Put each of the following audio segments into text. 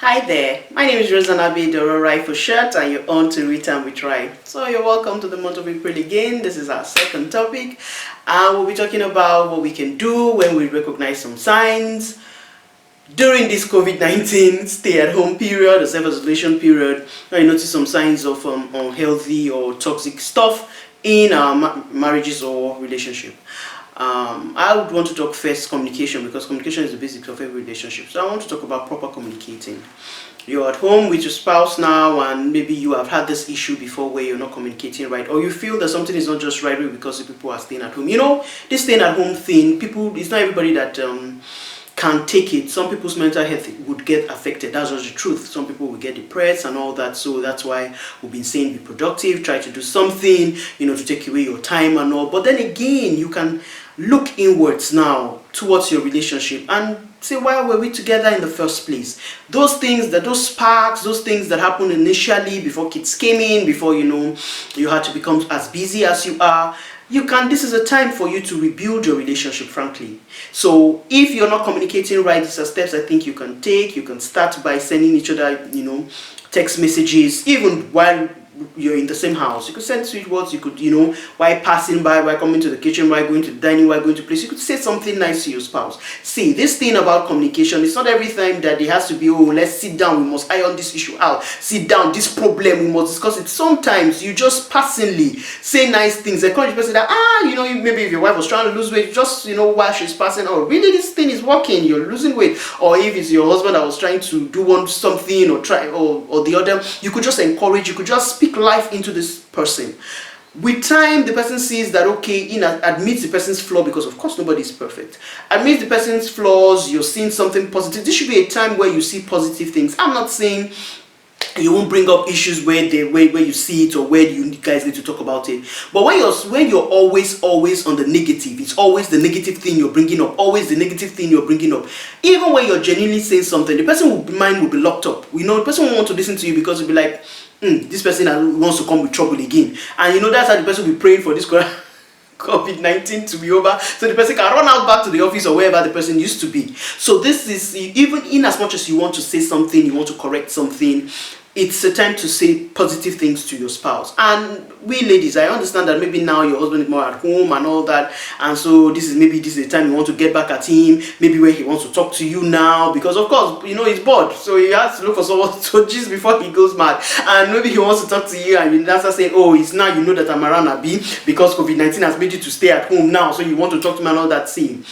Hi there, my name is Rosanabe Dororai for short, and you're on to Read and We Try. So you're welcome to the month of April again. This is our second topic, and we'll be talking about what we can do when we recognize some signs during this COVID-19 stay-at-home period or self-isolation period. When you notice some signs of unhealthy or toxic stuff in our marriages or relationship. I would want to talk first communication, because communication is the basics of every relationship. So I want to talk about proper communicating. You're at home with your spouse now, and maybe you have had this issue before where you're not communicating right, or you feel that something is not just right because the people are staying at home. You know, this staying at home thing, it's not everybody that can take it. Some people's mental health would get affected. That's just the truth. Some people will get depressed and all that. So that's why we've been saying be productive, try to do something, to take away your time and all. But then again, you can look inwards now towards your relationship and say, why were we together in the first place? Those sparks, those things that happened initially before kids came in, before you had to become as busy as you are. This is a time for you to rebuild your relationship, frankly. So if you're not communicating right, these are steps I think you can take. You can start by sending each other, text messages, even while you're in the same house. You could send sweet words. You could, while passing by, while coming to the kitchen, while going to the dining, while going to place, you could say something nice to your spouse. See, this thing about communication, it's not every time that it has to be, let's sit down, we must iron this issue out. Sit down, this problem, we must discuss it. Sometimes you just passingly say nice things, encourage the person that, maybe if your wife was trying to lose weight, just, while she's passing, really this thing is working, you're losing weight. Or if it's your husband that was trying to do something or try or the other, you could just encourage, you could just speak life into this person. With time, the person sees that, admits the person's flaw, because of course nobody is perfect. Admits the person's flaws, you're seeing something positive. This should be a time where you see positive things. I'm not saying you won't bring up issues where you see it or where you guys need to talk about it. But when you're always on the negative, it's always the negative thing you're bringing up, always the negative thing you're bringing up. Even when you're genuinely saying something, the person's mind will be locked up. The person won't want to listen to you, because it'll be like, this person wants to come with trouble again. And that's how the person will be praying for this COVID-19 to be over, so the person can run out back to the office or wherever the person used to be. So this is, even in as much as you want to say something, you want to correct something, it's a time to say positive things to your spouse. And we ladies, I understand that maybe now your husband is more at home and all that, and so this is the time you want to get back at him, maybe where he wants to talk to you now, because of course he's bored, so he has to look for someone to gist before he goes mad. And maybe he wants to talk to you, and you answer saying, it's now that I'm around Abi, because COVID-19 has made you to stay at home now, so you want to talk to me and all that. See,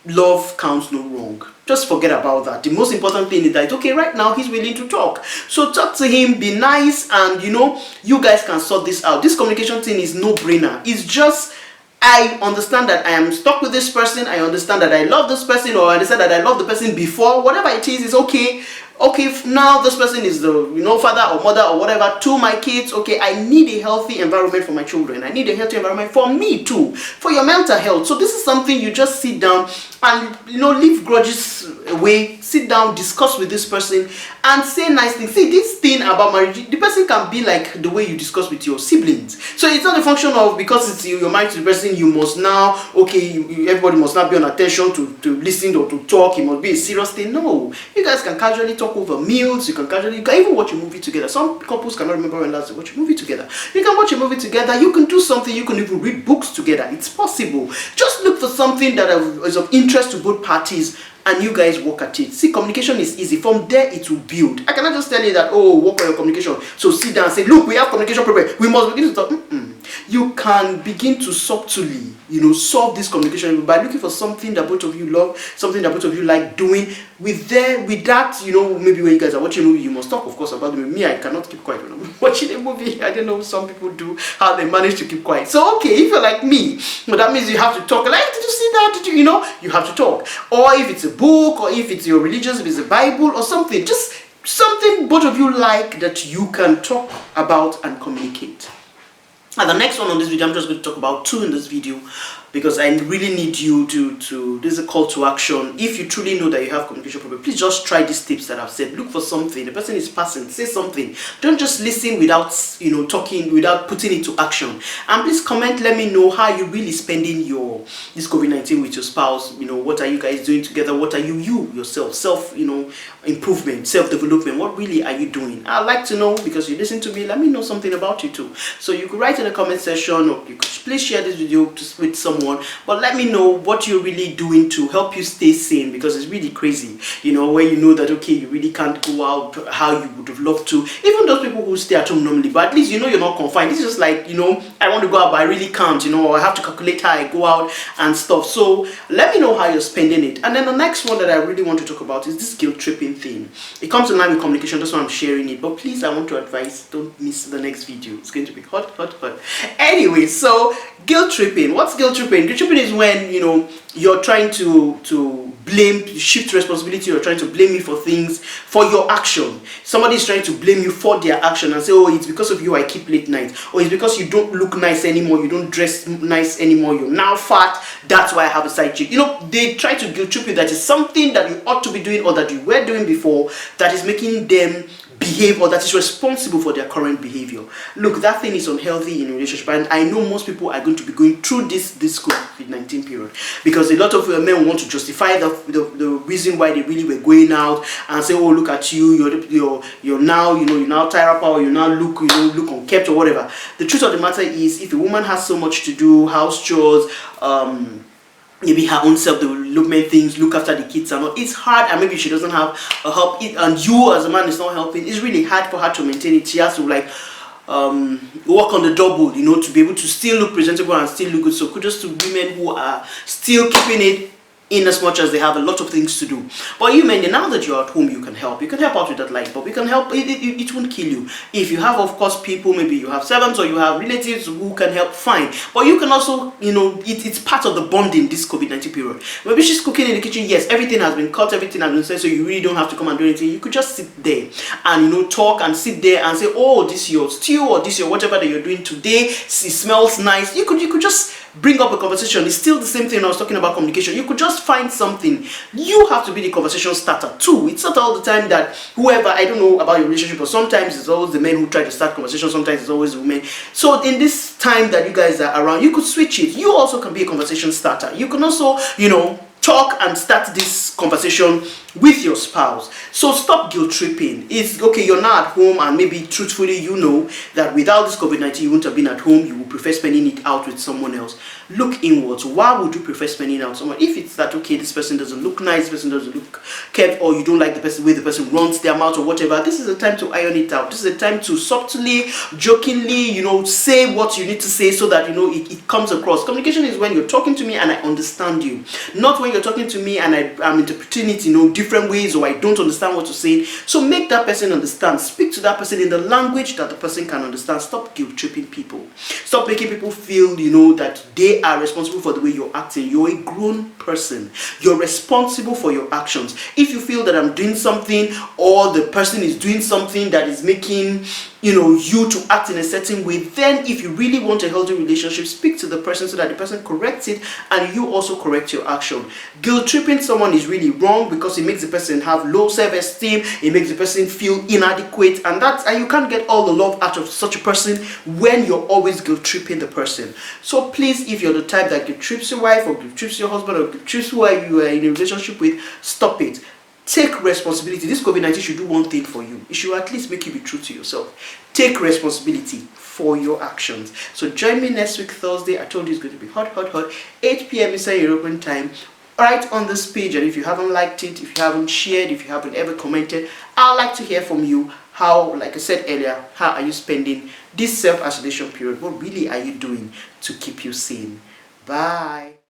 love counts no wrong. Just forget about that. The most important thing is that, right now he's willing to talk. So talk to him, be nice, and you guys can sort this out. This communication thing is no-brainer. It's just, I understand that I am stuck with this person. I understand that I love this person, or I understand that I love the person before. Whatever it is okay. If now this person is the father or mother or whatever to my kids, I need a healthy environment for my children. I need a healthy environment for me too, for your mental health. So this is something you just sit down and leave grudges away, sit down, discuss with this person and say nice things. See, this thing about marriage, the person can be like the way you discuss with your siblings. So it's not a function of, because you're married to the person, you must now, everybody must not be on attention to listen or to talk. It must be a serious thing. No, you guys can casually talk over meals. You can even watch a movie together. Some couples cannot remember when last they watch a movie together. You can watch a movie together. You can do something. You can even read books together. It's possible. Just look for something that is of interest to both parties, and you guys work at it. See, communication is easy. From there, it will build. I cannot just tell you that, work on your communication. So sit down and say, look, we have communication problem. We must begin to talk. You can begin to subtly, solve this communication by looking for something that both of you love, something that both of you like doing. With that, maybe when you guys are watching a movie, you must talk, of course, about the movie. Me, I cannot keep quiet when I'm watching a movie. I don't know, some people do, how they manage to keep quiet. So, if you're like me, that means you have to talk. Like, did you see that? You have to talk. Or if it's a book, or if it's your religious, if it's a Bible or something, just something both of you like that you can talk about and communicate. And the next one on this video, I'm just going to talk about two in this video, because I really need you to this is a call to action. If you truly know that you have communication problem, please just try these tips that I've said. Look for something. The person is passing, say something. Don't just listen without talking, without putting it to action. And please comment, let me know how you're really spending this COVID-19 with your spouse. What are you guys doing together? What are you yourself, self improvement, self-development? What really are you doing? I'd like to know, because you listen to me. Let me know something about you too. So you could write in the comment section, or you could please share this video with someone, but let me know what you're really doing to help you stay sane, because it's really crazy, where you know that okay, you really can't go out how you would have loved to. Even those people who stay at home normally, but at least you're not confined. This is just like, I want to go out but I really can't, or I have to calculate how I go out and stuff. So let me know how you're spending it. And then the next one that I really want to talk about is this guilt tripping thing. It comes in line with communication, that's why I'm sharing it. But please, I want to advise, don't miss the next video. It's going to be hot. Anyway, so guilt tripping. What's guilt tripping? Guilt tripping is when you're trying to shift responsibility. You're trying to blame me for things, for your action. Somebody is trying to blame you for their action and say, oh, it's because of you I keep late nights, or it's because you don't look nice anymore, you don't dress nice anymore, you're now fat, that's why I have a side chick. They try to guilt trip you that is something that you ought to be doing or that you were doing before that is making them behave, or that is responsible for their current behavior. Look, that thing is unhealthy in a relationship, and I know most people are going to be going through this COVID-19 period, because a lot of men want to justify the reason why they really were going out and say, oh, look at you, you're now you're now tired, or you now look unkept or whatever. The truth of the matter is, if a woman has so much to do, house chores, maybe her own self-development things, look after the kids and all, it's hard, and maybe she doesn't have a help, and you as a man is not helping, it's really hard for her to maintain it. She has to work on the double, to be able to still look presentable and still look good. So kudos to women who are still keeping it in as much as they have a lot of things to do. But you men, now that you're at home, you can help out with that light bulb. You can help. It won't kill you. If you have, of course, people, maybe you have servants or you have relatives who can help, fine. But you can also, it's part of the bonding this COVID-19 period. Maybe she's cooking in the kitchen, yes, everything has been cut, everything has been said, so you really don't have to come and do anything. You could just sit there and talk and sit there and say, oh, this is your stew, or this is your whatever that you're doing today, it smells nice. You could just bring up a conversation. It's still the same thing I was talking about communication. You could just find something. You have to be the conversation starter too. It's not all the time that whoever, I don't know about your relationship, but sometimes it's always the men who try to start conversation, sometimes it's always the women. So in this time that you guys are around, you could switch it. You also can be a conversation starter. You can also, talk and start this conversation with your spouse. So stop guilt tripping. It's okay, you're not at home, and maybe truthfully that without this COVID-19 you wouldn't have been at home. You would prefer spending it out with someone else. Look inwards. Why would you prefer spending it out with someone? If it's that okay, this person doesn't look nice, this person doesn't look kept, or you don't like the way the person runs their mouth or whatever, this is the time to iron it out. This is the time to subtly, jokingly, say what you need to say, so that it comes across. Communication is when you're talking to me and I understand you, not when you're talking to me and I'm interpreting it different ways, or I don't understand what to say. So make that person understand. Speak to that person in the language that the person can understand. Stop guilt tripping people. Stop making people feel that they are responsible for the way you're acting. You're a grown person. You're responsible for your actions. If you feel that I'm doing something, or the person is doing something that is making you to act in a certain way, then if you really want a healthy relationship, speak to the person so that the person corrects it and you also correct your action. Guilt tripping someone is really wrong, because it makes the person have low self-esteem, it makes the person feel inadequate, and you can't get all the love out of such a person when you're always guilt tripping the person. So please, if you're the type that guilt trips your wife, or guilt trips your husband, or guilt trips who you are in a relationship with, stop it. Take responsibility. This COVID-19 should do one thing for you. It should at least make you be true to yourself. Take responsibility for your actions. So join me next week, Thursday. I told you it's going to be hot, 8 p.m. inside European time, right on this page. And if you haven't liked it, if you haven't shared, if you haven't ever commented, I'd like to hear from you. How, like I said earlier, how are you spending this self-isolation period? What really are you doing to keep you sane? Bye.